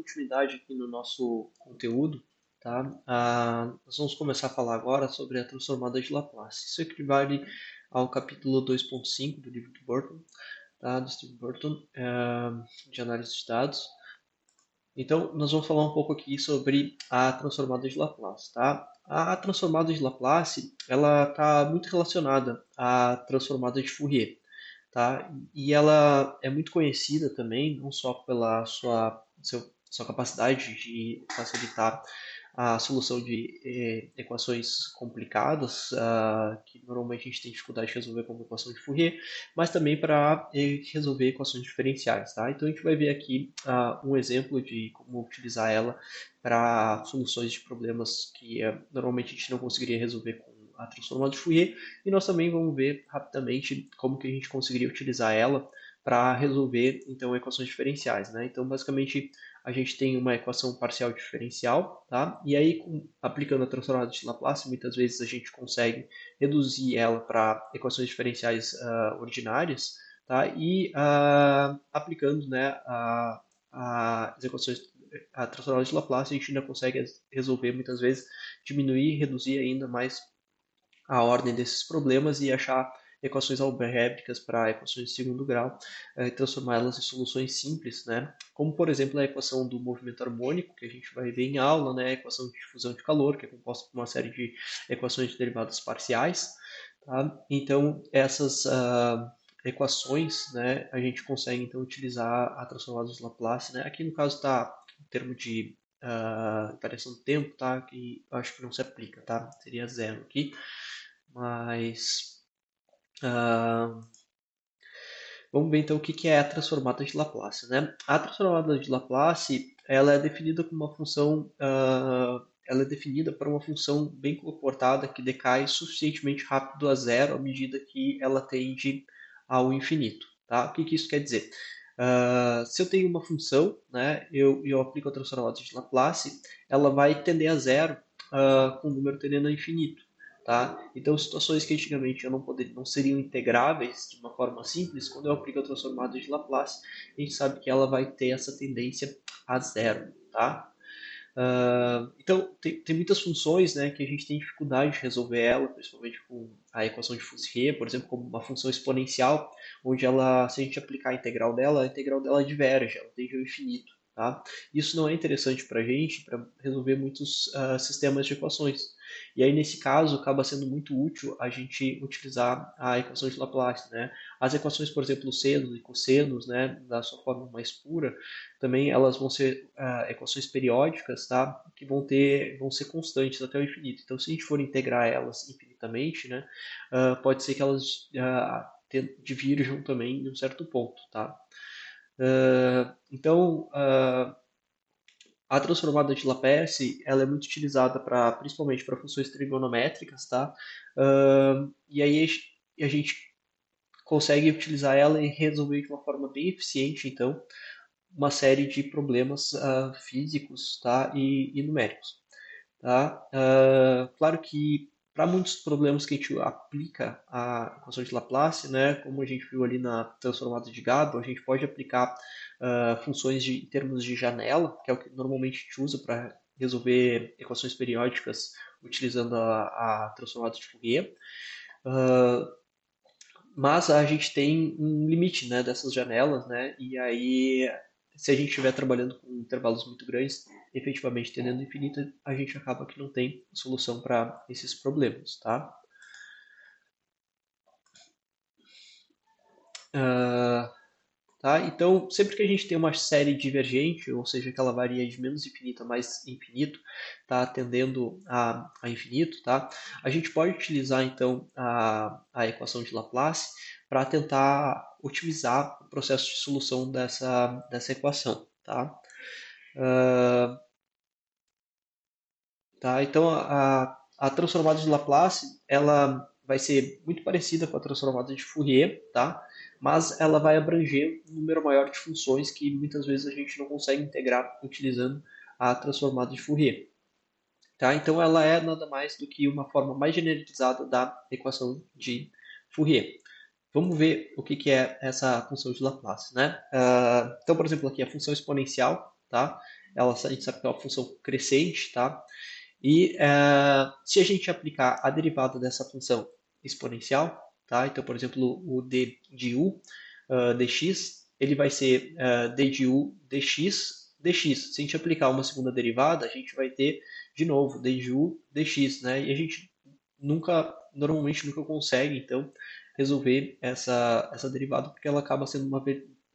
continuidade aqui no nosso conteúdo, tá? Nós vamos começar a falar agora sobre a transformada de Laplace. Isso equivale ao capítulo 2.5 do livro do Burton, tá? Do Steve Burton, de análise de dados. Então, nós vamos falar um pouco aqui sobre a transformada de Laplace, tá? A transformada de Laplace, ela está muito relacionada à transformada de Fourier, tá? E ela é muito conhecida também, não só pela sua capacidade de facilitar a solução de equações complicadas, que normalmente a gente tem dificuldade de resolver como equação de Fourier, mas também para resolver equações diferenciais, tá? Então a gente vai ver aqui um exemplo de como utilizar ela para soluções de problemas que normalmente a gente não conseguiria resolver com a transformada de Fourier, e nós também vamos ver rapidamente como que a gente conseguiria utilizar ela para resolver então equações diferenciais, né? Então basicamente a gente tem uma equação parcial diferencial, tá? E aí aplicando a transformada de Laplace, muitas vezes a gente consegue reduzir ela para equações diferenciais ordinárias, tá? E aplicando, né, as equações a transformada de Laplace, a gente ainda consegue resolver muitas vezes, diminuir, reduzir ainda mais a ordem desses problemas e achar equações algébricas para equações de segundo grau e transformá-las em soluções simples, né? Como, por exemplo, a equação do movimento harmônico, que a gente vai ver em aula, né? A equação de difusão de calor, que é composta por uma série de equações de derivadas parciais, tá? Então, essas equações, né, a gente consegue, então, utilizar a transformada de Laplace, né? Aqui, no caso, está em termos de variação do tempo, tá? Que eu acho que não se aplica, tá? Seria zero aqui. Mas vamos ver então o que é a transformada de Laplace, né? A transformada de Laplace ela é definida como uma função, ela é definida para uma função bem comportada que decai suficientemente rápido a zero à medida que ela tende ao infinito, tá? O que isso quer dizer? Se eu tenho uma função, né, eu aplico a transformada de Laplace, ela vai tender a zero com o número tendendo a infinito. Tá? Então, situações que antigamente eu não seriam integráveis de uma forma simples, quando eu aplico a transformada de Laplace, a gente sabe que ela vai ter essa tendência a zero. Tá? Então, tem muitas funções, né, que a gente tem dificuldade de resolver ela, principalmente com a equação de Fourier, por exemplo, como uma função exponencial, onde ela, se a gente aplicar a integral dela diverge, ela tende ao infinito. Tá? Isso não é interessante para a gente, para resolver muitos sistemas de equações. E aí, nesse caso, acaba sendo muito útil a gente utilizar a equação de Laplace. Né? As equações, por exemplo, senos e cossenos, né, da sua forma mais pura, também elas vão ser equações periódicas, tá? Que vão ser constantes até o infinito. Então, se a gente for integrar elas infinitamente, né, pode ser que elas divirjam também em um certo ponto, tá? Então, a transformada de Laplace, ela é muito utilizada principalmente para funções trigonométricas, tá? E aí a gente consegue utilizar ela e resolver de uma forma bem eficiente, então, uma série de problemas físicos, tá? E numéricos. Tá? Claro que para muitos problemas que a gente aplica a equação de Laplace, né, como a gente viu ali na transformada de Gabor, a gente pode aplicar funções em termos de janela, que é o que normalmente a gente usa para resolver equações periódicas utilizando a transformada de Fourier. Uh, mas a gente tem um limite, né, dessas janelas, né, e aí se a gente estiver trabalhando com intervalos muito grandes, efetivamente tendendo infinito, a gente acaba que não tem solução para esses problemas, tá? Uh, tá? Então, sempre que a gente tem uma série divergente, ou seja, que ela varia de menos infinito a mais infinito, tá? Tendendo a infinito, tá? A gente pode utilizar, então, a equação de Laplace para tentar otimizar o processo de solução dessa equação, tá? Uh, tá? Então, a transformada de Laplace, ela vai ser muito parecida com a transformada de Fourier, tá? Mas ela vai abranger um número maior de funções que muitas vezes a gente não consegue integrar utilizando a transformada de Fourier. Tá? Então, ela é nada mais do que uma forma mais generalizada da equação de Fourier. Vamos ver o que é essa função de Laplace, né? Então, por exemplo, aqui a função exponencial, tá? a gente sabe que é uma função crescente, tá? E se a gente aplicar a derivada dessa função exponencial, tá? Então, por exemplo, o d de u dx, ele vai ser d de u dx. Se a gente aplicar uma segunda derivada, a gente vai ter, de novo, d de u dx, né? E a gente normalmente nunca consegue, então, resolver essa derivada, porque ela acaba sendo uma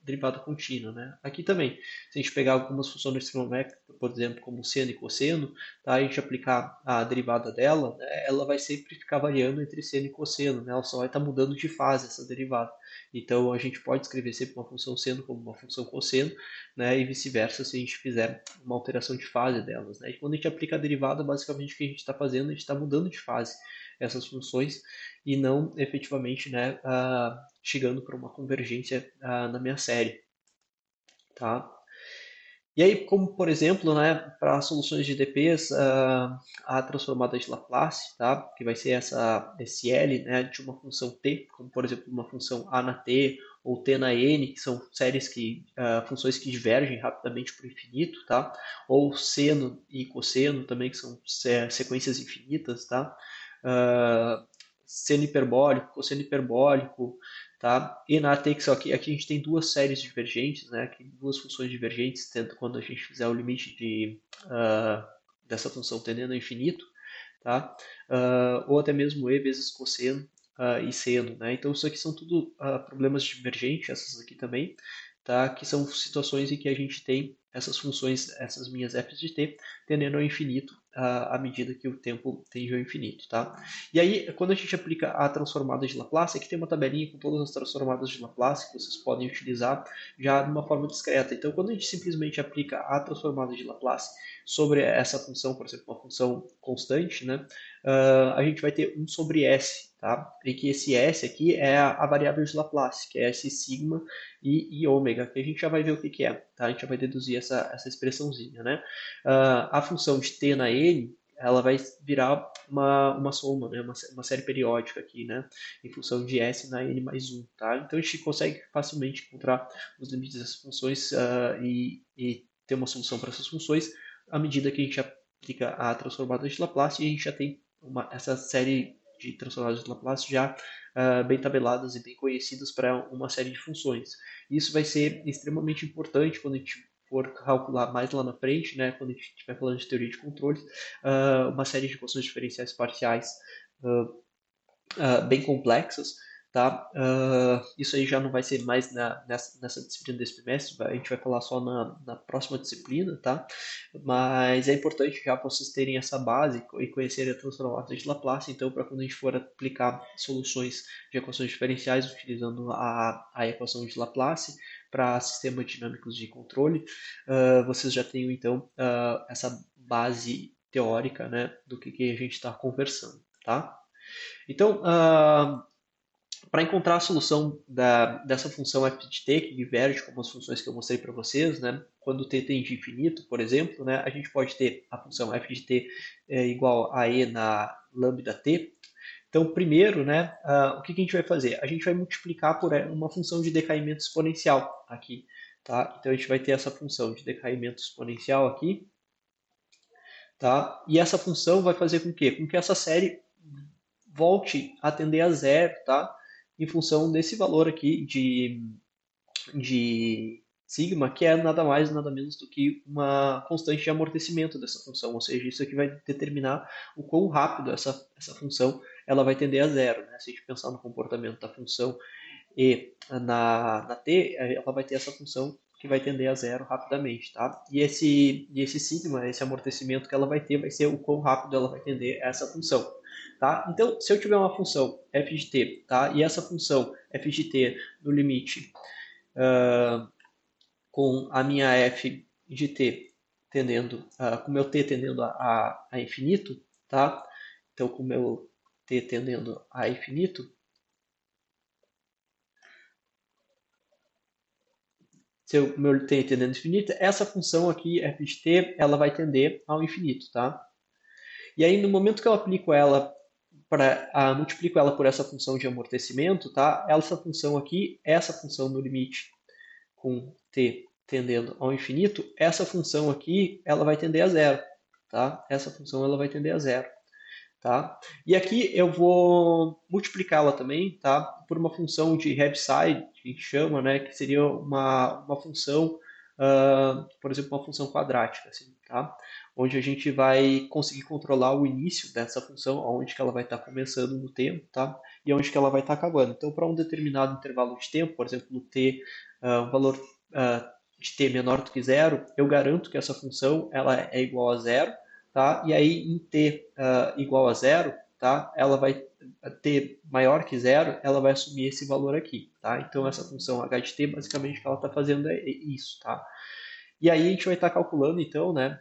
derivada contínua, né? Aqui também, se a gente pegar algumas funções trigonométricas, por exemplo, como seno e cosseno, tá? A gente aplicar a derivada dela, né? Ela vai sempre ficar variando entre seno e cosseno, né? Ela só vai estar mudando de fase essa derivada. Então, a gente pode escrever sempre uma função seno como uma função cosseno, né? E vice-versa se a gente fizer uma alteração de fase delas, né? E quando a gente aplica a derivada, basicamente o que a gente está fazendo, a gente está mudando de fase essas funções e não efetivamente, né, chegando para uma convergência na minha série, tá? E aí, como por exemplo, né, para soluções de DPs, a transformada de Laplace, tá, que vai ser esse L, né, de uma função t, como por exemplo uma função a na t ou t na n, que são funções que divergem rapidamente para o infinito, tá, ou seno e cosseno também, que são sequências infinitas, tá, seno hiperbólico, cosseno hiperbólico, tá? E na Atexel aqui a gente tem duas séries divergentes, né? Aqui, duas funções divergentes, tanto quando a gente fizer o limite dessa função tendendo ao infinito, tá? Ou até mesmo e vezes cosseno e seno, né? Então isso aqui são tudo problemas divergentes, essas aqui também, tá? Que são situações em que a gente tem essas funções, essas minhas f's de t, tendendo ao infinito à medida que o tempo tende ao infinito, tá? E aí, quando a gente aplica a transformada de Laplace, aqui tem uma tabelinha com todas as transformadas de Laplace que vocês podem utilizar já de uma forma discreta. Então, quando a gente simplesmente aplica a transformada de Laplace sobre essa função, por exemplo, uma função constante, né, a gente vai ter 1 sobre s, tá? E que esse s aqui é a variável de Laplace, que é s sigma e ômega, que a gente já vai ver o que é, tá? A gente já vai deduzir essa expressãozinha, né? A função de t na n, ela vai virar uma soma, né? Uma série periódica aqui, né? Em função de s na n mais 1, tá? Então a gente consegue facilmente encontrar os limites dessas funções e ter uma solução para essas funções à medida que a gente aplica a transformada de Laplace e a gente já tem essa série de transformadas de Laplace já bem tabeladas e bem conhecidas para uma série de funções. Isso vai ser extremamente importante quando a gente for calcular mais lá na frente, né, quando a gente estiver falando de teoria de controles, uma série de equações diferenciais parciais bem complexas, tá? Isso aí já não vai ser mais nessa disciplina desse trimestre, a gente vai falar só na próxima disciplina, tá? Mas é importante já para vocês terem essa base e conhecerem a transformada de Laplace, então, para quando a gente for aplicar soluções de equações diferenciais utilizando a equação de Laplace para sistemas dinâmicos de controle, vocês já tenham, então, essa base teórica, né, do que a gente está conversando, tá? Então, para encontrar a solução dessa função f de t, que diverge como as funções que eu mostrei para vocês, né? Quando t tende a infinito, por exemplo, né? A gente pode ter a função f de t igual a e na lambda t. Então, primeiro, né, o que a gente vai fazer? A gente vai multiplicar por uma função de decaimento exponencial aqui. Tá? Então, a gente vai ter essa função de decaimento exponencial aqui. Tá? E essa função vai fazer com que? Com que essa série volte a tender a zero, tá? Em função desse valor aqui de sigma, que é nada mais nada menos do que uma constante de amortecimento dessa função, ou seja, isso aqui vai determinar o quão rápido essa função ela vai tender a zero, né? Se a gente pensar no comportamento da função e na t, ela vai ter essa função que vai tender a zero rapidamente, tá? E esse sigma, esse amortecimento que ela vai ter, vai ser o quão rápido ela vai tender a essa função, tá? Então, se eu tiver uma função f de t, tá? E essa função f de t no limite com a minha f de t tendendo, com o meu t tendendo a infinito, tá? Então, com o meu t tendendo a infinito, se o meu t tendendo a infinito, essa função aqui, f de t, ela vai tender ao infinito, tá? E aí, no momento que eu aplico ela multiplico ela por essa função de amortecimento, tá? Essa função aqui, essa função no limite com t tendendo ao infinito, essa função aqui ela vai tender a zero, tá? Essa função ela vai tender a zero, tá? E aqui eu vou multiplicá-la também, tá? Por uma função de Heaviside, que a gente chama, né? Que seria uma função, por exemplo, uma função quadrática, assim, tá? Onde a gente vai conseguir controlar o início dessa função, onde que ela vai estar começando no tempo, tá? E onde que ela vai estar acabando. Então, para um determinado intervalo de tempo, por exemplo, no t, o valor de t menor do que zero, eu garanto que essa função ela é igual a zero, tá? E aí em t igual a zero, tá? Ela vai t maior que zero, ela vai assumir esse valor aqui, tá? Então essa função h de t, basicamente o que ela está fazendo é isso, tá? E aí a gente vai estar calculando então, né,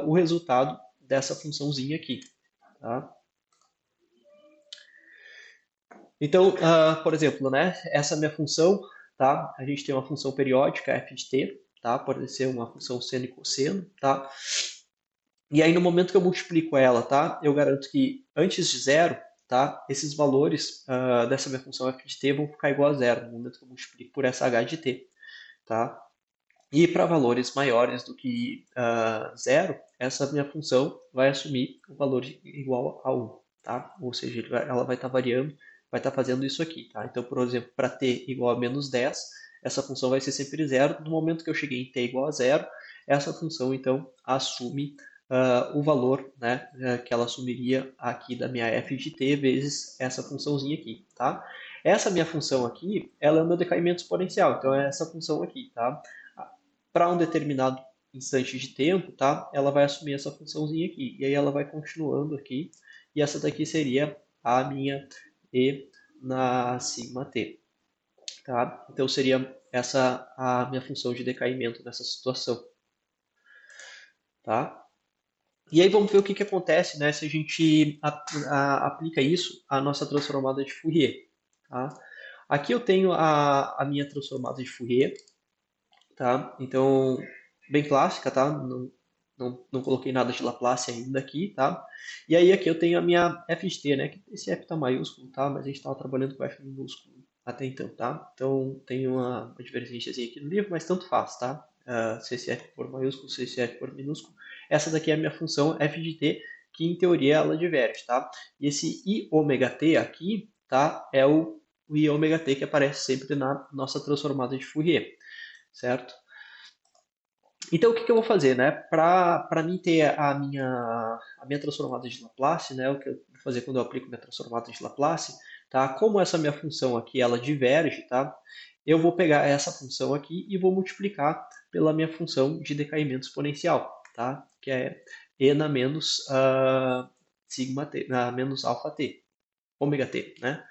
o resultado dessa funçãozinha aqui, tá? Então, por exemplo, né, essa minha função, tá? A gente tem uma função periódica f de t, tá? Pode ser uma função seno e cosseno, tá? E aí no momento que eu multiplico ela, tá? Eu garanto que antes de zero, tá? Esses valores dessa minha função f de t vão ficar igual a zero no momento que eu multiplico por essa h de t, tá? E para valores maiores do que zero, essa minha função vai assumir o valor igual a 1, tá? Ou seja, ela vai estar variando, vai estar fazendo isso aqui, tá? Então, por exemplo, para t igual a menos 10, essa função vai ser sempre zero. No momento que eu cheguei em t igual a zero, essa função, então, assume o valor, né, que ela assumiria aqui da minha f de t vezes essa funçãozinha aqui, tá? Essa minha função aqui, ela é o meu decaimento exponencial, então é essa função aqui, tá? Para um determinado instante de tempo, tá? Ela vai assumir essa funçãozinha aqui. E aí ela vai continuando aqui. E essa daqui seria a minha E na sigma t, tá? Então seria essa a minha função de decaimento nessa situação, tá? E aí vamos ver o que acontece, né, se a gente aplica isso à nossa transformada de Fourier, tá? Aqui eu tenho a minha transformada de Fourier, tá? Então, bem clássica, tá? Não coloquei nada de Laplace ainda aqui, tá? E aí aqui eu tenho a minha f de t, né? Que esse f tá maiúsculo, tá? Mas a gente estava trabalhando com f minúsculo até então, tá? Então tem uma divergência aqui no livro, mas tanto faz, tá? Se esse f for maiúsculo, se esse f for minúsculo. Essa daqui é a minha função f de t, que em teoria ela diverge, tá? E esse i ômega t aqui, tá? É o i ômega t que aparece sempre na nossa transformada de Fourier, certo? Então, o que eu vou fazer, né? Para mim ter a minha transformada de Laplace, né? O que eu vou fazer quando eu aplico minha transformada de Laplace, tá? Como essa minha função aqui, ela diverge, tá? Eu vou pegar essa função aqui e vou multiplicar pela minha função de decaimento exponencial, tá? Que é e na menos sigma t, na menos alfa t, ômega t, né?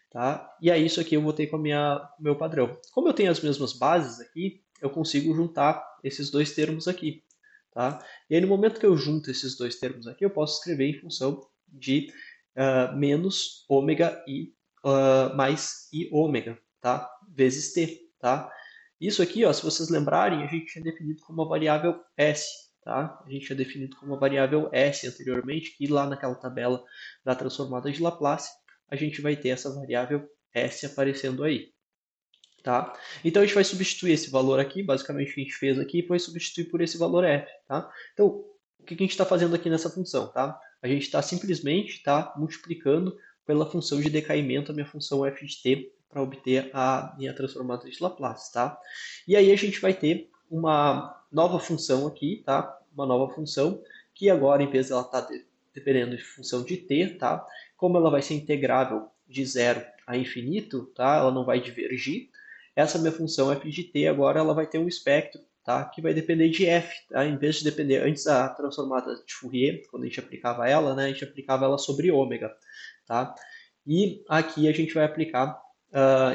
Tá? E aí isso aqui eu botei com o meu padrão. Como eu tenho as mesmas bases aqui, eu consigo juntar esses dois termos aqui. Tá? E aí no momento que eu junto esses dois termos aqui, eu posso escrever em função de menos ômega i mais i ômega, tá? Vezes t. Tá? Isso aqui, ó, se vocês lembrarem, a gente tinha definido como uma variável s. Tá? A gente tinha definido como uma variável s anteriormente, que lá naquela tabela da transformada de Laplace, a gente vai ter essa variável s aparecendo aí. Tá? Então a gente vai substituir esse valor aqui, basicamente o que a gente fez aqui, foi substituir por esse valor f. Tá? Então, o que a gente está fazendo aqui nessa função? Tá? A gente está simplesmente multiplicando pela função de decaimento a minha função f de t para obter a minha transformada de Laplace. Tá? E aí a gente vai ter uma nova função aqui, tá? Uma nova função que agora, em vez de ela estar dependendo de função de t, tá? Como ela vai ser integrável de zero a infinito, tá? Ela não vai divergir. Essa minha função f de t agora ela vai ter um espectro, tá? Que vai depender de f, tá? Em vez de depender antes da transformada de Fourier, quando a gente aplicava ela, né? A gente aplicava ela sobre ômega, tá? E aqui a gente vai aplicar,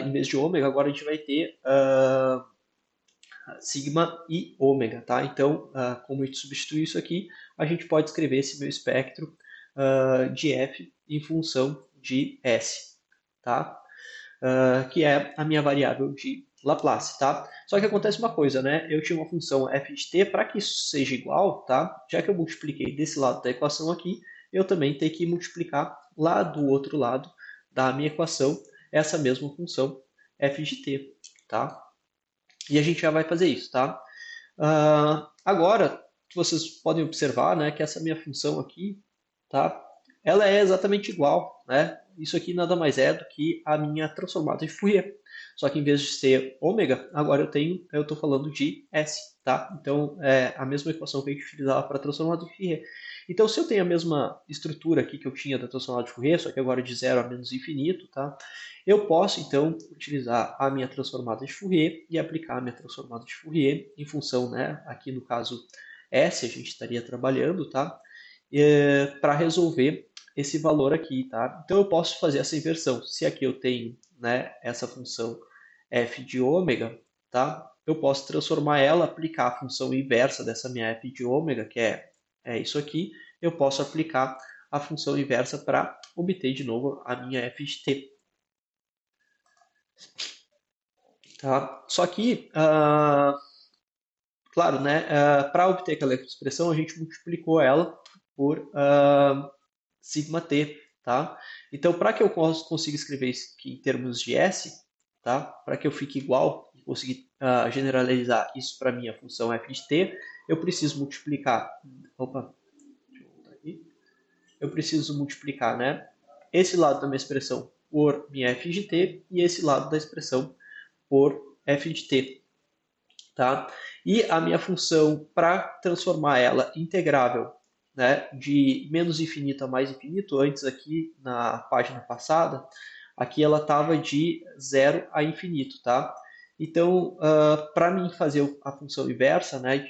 em vez de ômega, agora a gente vai ter sigma e ômega, tá? Então, como a gente substitui isso aqui, a gente pode escrever esse meu espectro de f em função de s, tá? Que é a minha variável de Laplace, tá? Só que acontece uma coisa, né? Eu tinha uma função f de t, para que isso seja igual, tá? Já que eu multipliquei desse lado da equação aqui, eu também tenho que multiplicar lá do outro lado da minha equação essa mesma função f de t, tá? E a gente já vai fazer isso, tá? Agora, vocês podem observar, né, que essa minha função aqui, tá? Ela é exatamente igual, né? Isso aqui nada mais é do que a minha transformada de Fourier. Só que em vez de ser ômega, agora eu estou falando de S, tá? Então, é a mesma equação que a gente utilizava para a transformada de Fourier. Então, se eu tenho a mesma estrutura aqui que eu tinha da transformada de Fourier, só que agora de zero a menos infinito, tá? Eu posso, então, utilizar a minha transformada de Fourier e aplicar a minha transformada de Fourier em função, né? Aqui no caso S, a gente estaria trabalhando, tá? Para resolver esse valor aqui, tá? Então eu posso fazer essa inversão. Se aqui eu tenho, né, essa função f de ômega, tá? Eu posso transformar ela, aplicar a função inversa dessa minha f de ômega, que é isso aqui. Eu posso aplicar a função inversa para obter de novo a minha f de t. Tá? Só que, claro, né, para obter aquela expressão, a gente multiplicou ela por sigma t, tá? Então, para que eu consiga escrever isso aqui em termos de S, tá? Para que eu fique igual e conseguir generalizar isso para minha função f de t, eu preciso multiplicar, opa, deixa eu voltar aqui. Eu preciso multiplicar, né, esse lado da minha expressão por minha f de t e esse lado da expressão por f de t, tá? E a minha função para transformar ela integrável, né, de menos infinito a mais infinito, antes aqui na página passada, aqui ela estava de zero a infinito, tá? Então, para mim fazer a função inversa, né,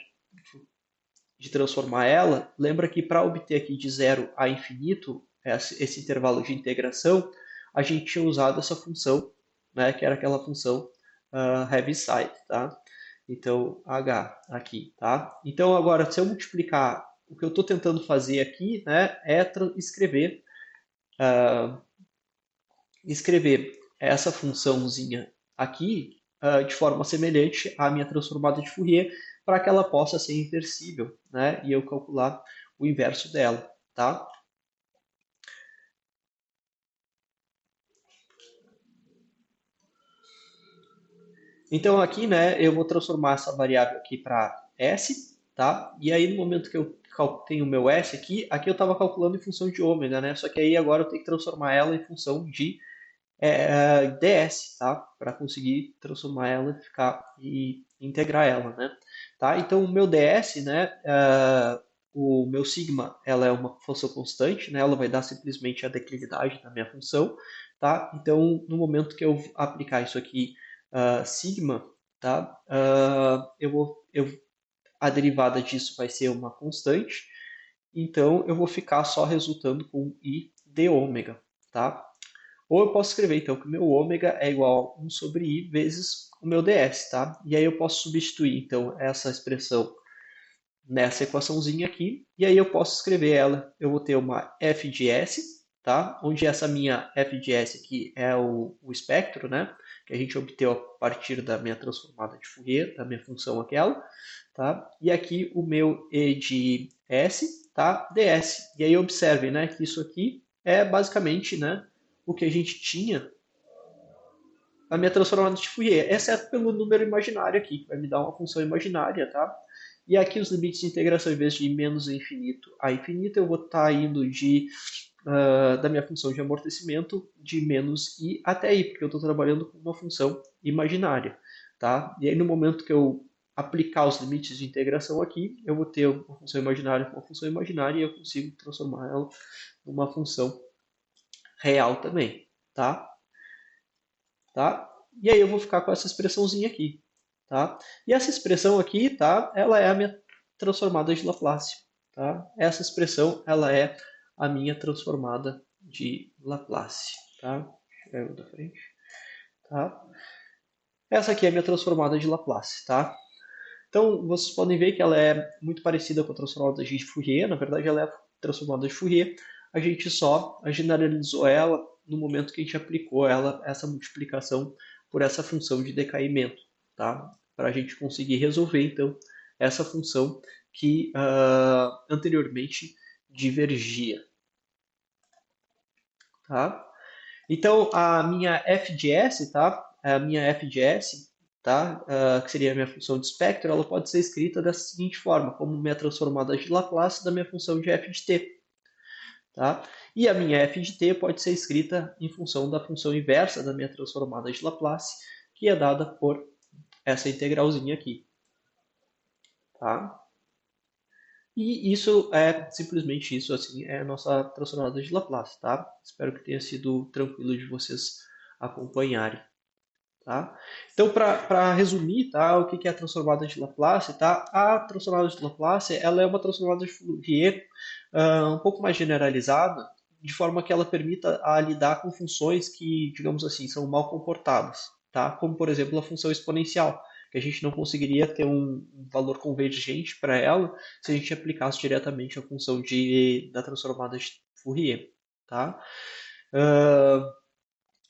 de transformar ela, lembra que para obter aqui de zero a infinito, esse intervalo de integração, a gente tinha usado essa função, né, que era aquela função Heaviside, tá? Então, H aqui, tá? Então, agora, se eu multiplicar, o que eu estou tentando fazer aqui, né, é escrever essa funçãozinha aqui de forma semelhante à minha transformada de Fourier, para que ela possa ser inversível, né, e eu calcular o inverso dela, tá? Então aqui, né, eu vou transformar essa variável aqui para S, tá? E aí no momento que eu tenho o meu S aqui eu estava calculando em função de ômega, né? Só que aí agora eu tenho que transformar ela em função de ds, tá? Para conseguir transformar ela e ficar e integrar ela, né? Tá? Então o meu ds, né? O meu sigma, ela é uma função constante, né? Ela vai dar simplesmente a declividade da minha função, tá? Então no momento que eu aplicar isso aqui, sigma, tá? A derivada disso vai ser uma constante, então eu vou ficar só resultando com i de ômega, tá? Ou eu posso escrever, então, que o meu ômega é igual a 1 sobre i vezes o meu ds, tá? E aí eu posso substituir, então, essa expressão nessa equaçãozinha aqui, e aí eu posso escrever ela, eu vou ter uma f de s, tá? Onde essa minha f de s aqui é o espectro, né? Que a gente obteve a partir da minha transformada de Fourier, da minha função aquela, tá? E aqui o meu e de s, tá? ds. E aí observem, né, que isso aqui é basicamente, né, o que a gente tinha na minha transformada de Fourier, exceto pelo número imaginário aqui, que vai me dar uma função imaginária, tá? E aqui os limites de integração, em vez de menos infinito a infinito, eu vou estar indo da minha função de amortecimento de menos i até i, porque eu estou trabalhando com uma função imaginária, tá? E aí no momento que eu aplicar os limites de integração aqui, eu vou ter uma função imaginária com uma função imaginária e eu consigo transformar ela numa função real também, tá? Tá? E aí eu vou ficar com essa expressãozinha aqui, tá? E essa expressão aqui, tá? Ela é a minha transformada de Laplace, tá? Essa expressão, ela é a minha transformada de Laplace, tá? Deixa eu da frente, tá? Essa aqui é a minha transformada de Laplace, tá? Então, vocês podem ver que ela é muito parecida com a transformada de Fourier, na verdade ela é a transformada de Fourier, a gente só generalizou ela no momento que a gente aplicou ela, essa multiplicação por essa função de decaimento, tá? Para a gente conseguir resolver, então, essa função que anteriormente divergia, tá? Então, a minha f de s, tá? A minha f de s, tá? Que seria a minha função de espectro, ela pode ser escrita dessa seguinte forma, como minha transformada de Laplace da minha função de f de t. Tá? E a minha f de t pode ser escrita em função da função inversa da minha transformada de Laplace, que é dada por essa integralzinha aqui. Tá? E isso é simplesmente isso, assim, é a nossa transformada de Laplace, tá? Espero que tenha sido tranquilo de vocês acompanharem, tá? Então, para resumir, tá, o que é a transformada de Laplace, tá? A transformada de Laplace, ela é uma transformada de Fourier um pouco mais generalizada, de forma que ela permita lidar com funções que, digamos assim, são mal comportadas, tá? Como, por exemplo, a função exponencial, que a gente não conseguiria ter um valor convergente para ela se a gente aplicasse diretamente a função da transformada de Fourier, tá? Uh,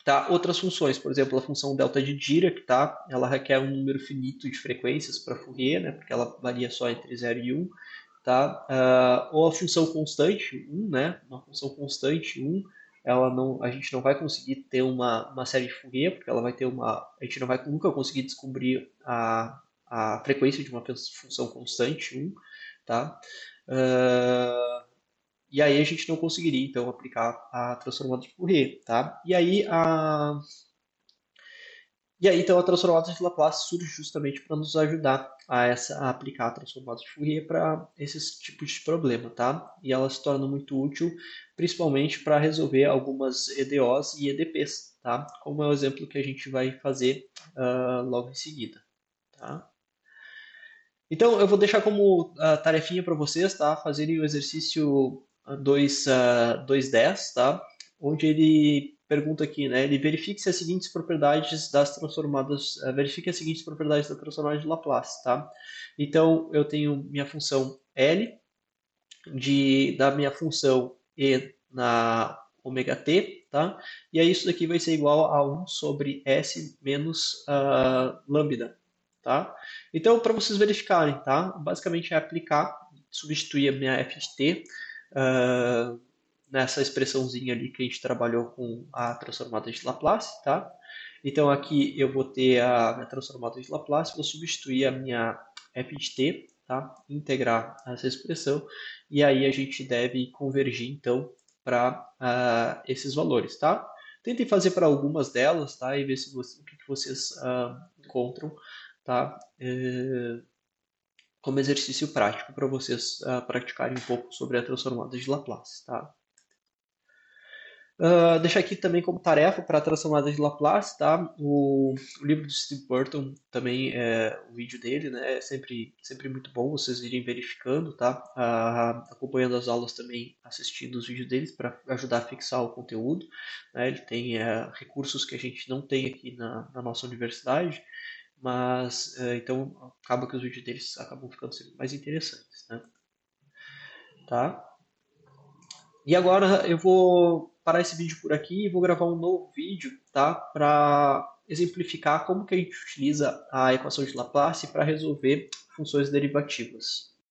Tá? Outras funções, por exemplo, a função delta de Dirac, tá? Ela requer um número finito de frequências para Fourier, né? Porque ela varia só entre 0 e 1. Tá? Ou a função constante 1, né? Uma função constante 1, a gente não vai conseguir ter uma série de Fourier, porque ela vai ter a gente não vai nunca conseguir descobrir a frequência de uma função constante 1, tá? Uh, e aí a gente não conseguiria, então, aplicar a transformada de Fourier, tá? Então, a transformada de Laplace surge justamente para nos ajudar a aplicar a transformada de Fourier para esses tipos de problema, tá? E ela se torna muito útil, principalmente para resolver algumas EDOs e EDPs, tá? Como é o exemplo que a gente vai fazer logo em seguida, tá? Então, eu vou deixar como tarefinha para vocês, tá? Fazerem o exercício 2.10, tá? Onde ele pergunta aqui, né? Ele verifique se as seguintes propriedades das transformadas, verifique as seguintes propriedades da transformada de Laplace, tá? Então, eu tenho minha função L da minha função E na ômega t, tá? E aí isso daqui vai ser igual a 1 sobre S menos lambda, tá? Então, para vocês verificarem, tá? Basicamente é aplicar, substituir a minha f de t nessa expressãozinha ali que a gente trabalhou com a transformada de Laplace, tá? Então aqui eu vou ter a minha transformada de Laplace, vou substituir a minha f de t, tá? Integrar essa expressão e aí a gente deve convergir então para esses valores, tá? Tentem fazer para algumas delas, tá? E ver se o que vocês encontram, tá? Como exercício prático para vocês praticarem um pouco sobre a transformada de Laplace, tá? Deixar aqui também como tarefa para a transformada de Laplace, tá? O livro do Steve Burton também, o vídeo dele, né? É sempre muito bom vocês irem verificando, tá? Acompanhando as aulas também, assistindo os vídeos deles para ajudar a fixar o conteúdo, né? Ele tem recursos que a gente não tem aqui na nossa universidade, mas então acaba que os vídeos deles acabam ficando sempre mais interessantes, né? Tá? E agora eu vou parar esse vídeo por aqui e vou gravar um novo vídeo, tá? Para exemplificar como que a gente utiliza a equação de Laplace para resolver funções derivativas.